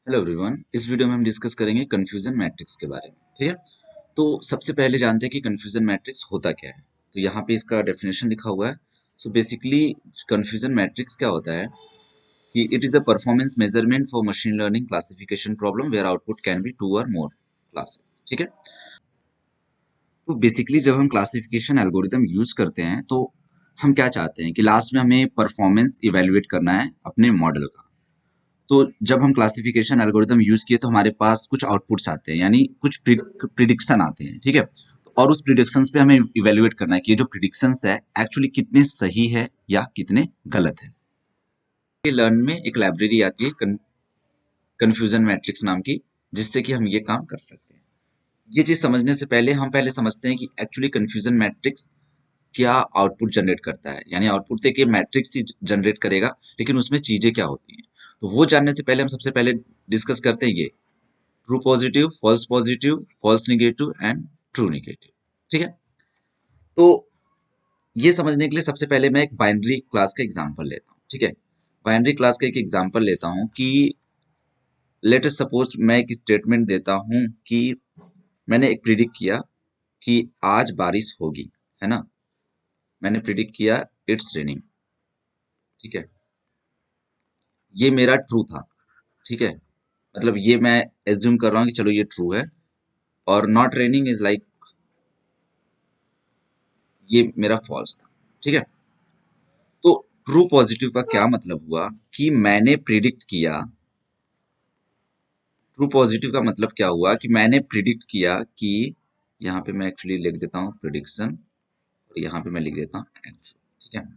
Hello everyone. इस video में हम डिस्कस करेंगे कंफ्यूजन मैट्रिक्स के बारे में। ठीक है, तो सबसे पहले जानते हैं कि कंफ्यूजन मैट्रिक्स होता क्या है। तो यहाँ पे इसका डेफिनेशन लिखा हुआ है। सो बेसिकली कंफ्यूजन मैट्रिक्स क्या होता है कि it is a performance measurement for machine learning classification problem where output can be two or more classes. ठीक है, तो बेसिकली जब हम क्लासिफिकेशन एल्गोरिदम यूज करते हैं तो हम क्या चाहते हैं कि लास्ट में हमें परफॉर्मेंस इवेलुएट करना है अपने मॉडल का। तो जब हम क्लासिफिकेशन एल्गोरिदम यूज किए तो हमारे पास कुछ आउटपुट्स आते हैं, यानी कुछ प्रिडिक्शन आते हैं। ठीक है, और उस प्रिडिक्शंस पे हमें इवेलुएट करना है कि ये जो प्रिडिक्शंस है एक्चुअली कितने सही है या कितने गलत है। ये लर्न में एक लाइब्रेरी आती है कंफ्यूजन मैट्रिक्स नाम की, जिससे कि हम ये काम कर सकते हैं। ये चीज समझने से पहले हम पहले समझते हैं कि एक्चुअली कंफ्यूजन मैट्रिक्स क्या आउटपुट जनरेट करता है। यानी आउटपुट देखिए मैट्रिक्स ही जनरेट करेगा, लेकिन उसमें चीजें क्या होती हैं तो वो जानने से पहले हम सबसे पहले डिस्कस करते हैं ये true positive, false negative and true negative. ठीक है, तो ये समझने के लिए सबसे पहले मैं एक बाइनरी क्लास का एग्जांपल लेता हूँ। ठीक है, बाइनरी क्लास का एक एग्जांपल लेता हूँ कि लेट अस सपोज मैं एक स्टेटमेंट देता हूँ कि मैंने एक प्रिडिक्ट किया कि आज बारिश होगी, है ना। मैंने प्रिडिक्ट किया इट्स रेनिंग। ठीक है, ये मेरा ट्रू था। ठीक है, मतलब ये मैं एज्यूम कर रहा हूँ कि चलो ये ट्रू है, और नॉट रेनिंग इज लाइक ये मेरा फॉल्स था। ठीक है, तो ट्रू पॉजिटिव का क्या मतलब हुआ कि मैंने प्रिडिक्ट किया। ट्रू पॉजिटिव का मतलब क्या हुआ कि मैंने प्रिडिक्ट किया कि यहाँ पे मैं एक्चुअली लिख देता हूँ प्रिडिक्शन, और यहाँ पे मैं लिख देता हूँ एक्चुअल। ठीक है,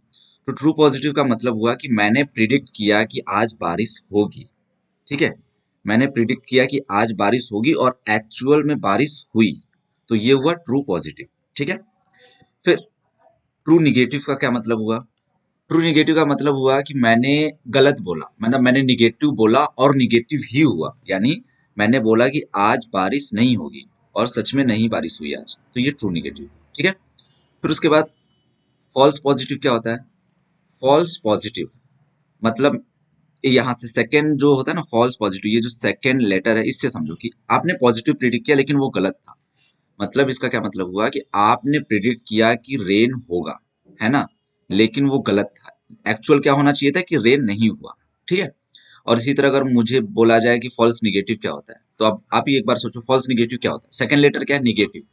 तो ट्रू पॉजिटिव का मतलब हुआ कि मैंने प्रिडिक्ट किया कि आज बारिश होगी। ठीक है, मैंने प्रिडिक्ट किया कि आज बारिश होगी और एक्चुअल में बारिश हुई, तो ये हुआ ट्रू पॉजिटिव। ठीक है, फिर ट्रू निगेटिव का क्या मतलब हुआ। ट्रू निगेटिव का मतलब हुआ कि मैंने गलत बोला, मतलब मैंने निगेटिव बोला और निगेटिव ही हुआ। यानी मैंने बोला कि आज बारिश नहीं होगी और सच में नहीं बारिश हुई आज, तो ये ट्रू निगेटिव। ठीक है, फिर उसके बाद फॉल्स पॉजिटिव क्या होता है। फॉल्स पॉजिटिव मतलब यहाँ से सेकेंड जो होता है ना, फॉल्स पॉजिटिव, ये जो सेकेंड लेटर है इससे समझो कि आपने पॉजिटिव प्रिडिक्ट किया लेकिन वो गलत था। मतलब इसका क्या मतलब हुआ कि आपने प्रिडिक्ट किया कि रेन होगा, है ना, लेकिन वो गलत था। एक्चुअल क्या होना चाहिए था कि रेन नहीं हुआ। ठीक है, और इसी तरह अगर मुझे बोला जाए कि फॉल्स निगेटिव क्या होता है, तो अब आप ही एक बार सोचो फॉल्स निगेटिव क्या होता है। सेकंड लेटर क्या है, निगेटिव।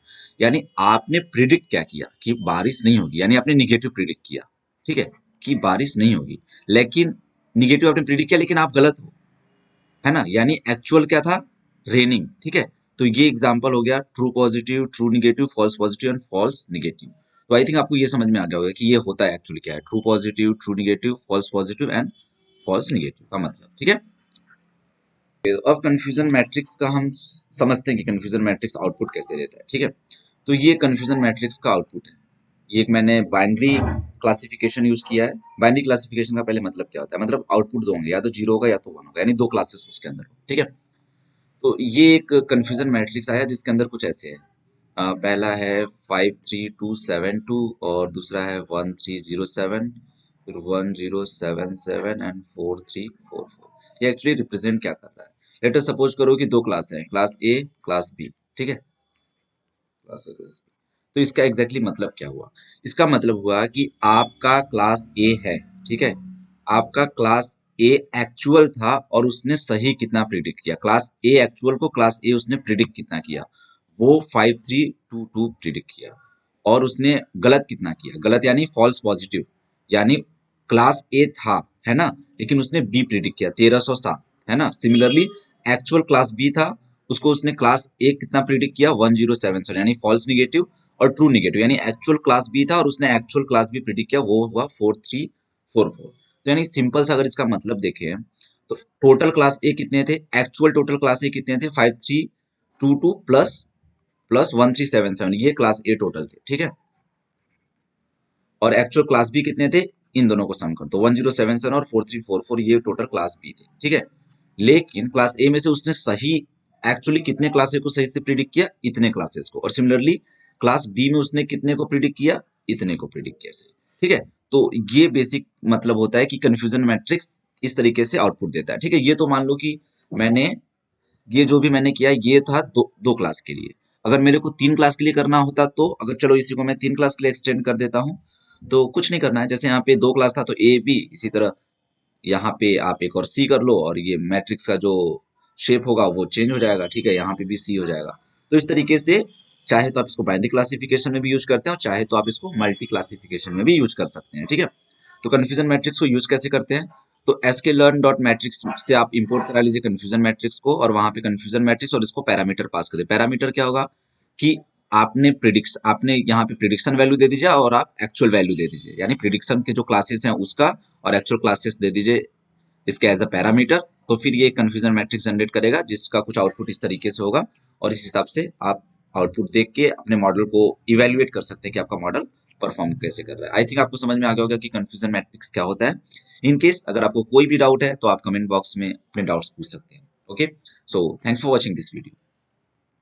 यानी आपने प्रिडिक्ट क्या किया कि बारिश नहीं होगी, यानी आपने निगेटिव प्रिडिक्ट किया। ठीक है, कि बारिश नहीं होगी, लेकिन निगेटिव आपने प्रिडिक्ट किया लेकिन आप गलत हो, है ना। यानी एक्चुअल क्या था, रेनिंग। ठीक है, तो ये एग्जांपल हो गया true positive, true negative, false positive and false negative. तो आई थिंक आपको ये समझ में आ गया होगा कि ये होता है एक्चुअली क्या है, true positive, true negative, false positive and false negative का मतलब। ठीक है, अब कंफ्यूजन मैट्रिक्स का हम समझते हैं कि कंफ्यूजन मैट्रिक्स आउटपुट कैसे देता है। ठीक है, तो ये कंफ्यूजन मैट्रिक्स का आउटपुट है। ये एक मैंने बाइनरी क्लासिफिकेशन यूज किया है। बाइनरी क्लासिफिकेशन का पहले मतलब क्या होता है, मतलब आउटपुट दो होंगे, या तो जीरो होगा या तो वन होगा, यानी दो क्लासेस उसके अंदर। ठीक है, तो ये एक कंफ्यूजन मैट्रिक्स आया जिसके अंदर कुछ ऐसे है। पहला है 53272 और दूसरा है 1307, फिर 1077 एंड 4344। ये एक्चुअली रिप्रेजेंट क्या कर रहा है। लेट अस सपोज करो कि दो क्लास हैं, क्लास ए क्लास बी। ठीक है, क्लास ए क्लास बी। तो इसका एग्जैक्टली मतलब क्या हुआ। इसका मतलब हुआ कि आपका क्लास ए है। ठीक है, आपका क्लास ए एक्चुअल था और उसने सही कितना प्रिडिक्ट किया। क्लास ए एक्चुअल को क्लास ए उसने प्रिडिक्ट कितना किया, वो 5322 प्रिडिक्ट किया। और उसने गलत कितना किया, गलत यानी फॉल्स पॉजिटिव, यानी क्लास ए था, है ना, लेकिन उसने बी प्रिडिक्ट किया 1307, है ना। सिमिलरली एक्चुअल क्लास बी था, उसको उसने क्लास ए कितना प्रिडिक्ट किया 1077, यानी फॉल्स निगेटिव। और ट्रू निगेटिव यानी एक्चुअल क्लास बी था और उसने एक्चुअल क्लास बी प्रिडिक्ट किया, वो हुआ 4344। तो यानी सिंपल सा अगर इसका मतलब देखें तो टोटल क्लास ए कितने थे, एक्चुअल टोटल क्लास ए कितने थे 5322 प्लस प्लस 1377, ये क्लास ए टोटल थे। ठीक है, और एक्चुअल क्लास बी कितने थे, इन दोनों को सम कर दो 1077 और 4344, ये टोटल क्लास बी थे। ठीक है, लेकिन क्लास ए में से उसने सही एक्चुअली कितने क्लासेस को सही से प्रिडिक्ट किया, इतने क्लासेस को। और सिमिलरली क्लास बी में उसने कितने को प्रिडिक्ट किया, इतने को प्रिडिक्ट किया सही। ठीक है, तो ये बेसिक मतलब होता है कि कंफ्यूजन मैट्रिक्स इस तरीके से आउटपुट देता है। ठीक है, ये तो मान लो कि मैंने ये जो भी मैंने किया ये था दो क्लास के लिए। अगर मेरे को 3 क्लास के लिए करना होता तो अगर चलो इसी को मैं 3 क्लास के लिए एक्सटेंड कर देता हूँ, तो कुछ नहीं करना है। जैसे यहाँ पे 2 क्लास था तो ए, बी, इसी तरह यहाँ पे आप एक और सी कर लो और ये मैट्रिक्स का जो शेप होगा वो चेंज हो जाएगा, ठीक है? यहाँ पे भी सी हो जाएगा। तो इस तरीके से चाहे तो आप इसको बाइनरी क्लासिफिकेशन में भी यूज करते हैं और चाहे तो आप इसको मल्टी क्लासिफिकेशन में भी यूज कर सकते हैं, ठीक है? तो कन्फ्यूजन मैट्रिक्स को यूज कैसे करते हैं? तो sklearn डॉट मैट्रिक्स से आप इंपोर्ट करा लीजिए कन्फ्यूजन मैट्रिक्स को और वहां पे कन्फ्यूजन मैट्रिक्स और इसको पैरामीटर पास कर दे। पैरामीटर क्या होगा कि आपने यहाँ पे प्रिडिक्शन वैल्यू दे दीजिए और आप एक्चुअल वैल्यू दे दीजिए, यानी प्रिडिक्शन के जो क्लासेस हैं उसका और एक्चुअल क्लासेस दे दीजिए इसके एज अ पैरामीटर। तो फिर ये कन्फ्यूजन मैट्रिक्स जनरेट करेगा जिसका कुछ आउटपुट इस तरीके से होगा और इस हिसाब से आप आउटपुट देख के अपने मॉडल को इवेल्युएट कर सकते हैं कि आपका मॉडल परफॉर्म कैसे कर रहा है। आई थिंक आपको समझ में आ गया होगा कि कन्फ्यूजन मैट्रिक्स क्या होता है। इन केस अगर आपको कोई भी डाउट है तो आप कमेंट बॉक्स में अपने डाउट्स पूछ सकते हैं। Okay, so thanks for watching this video.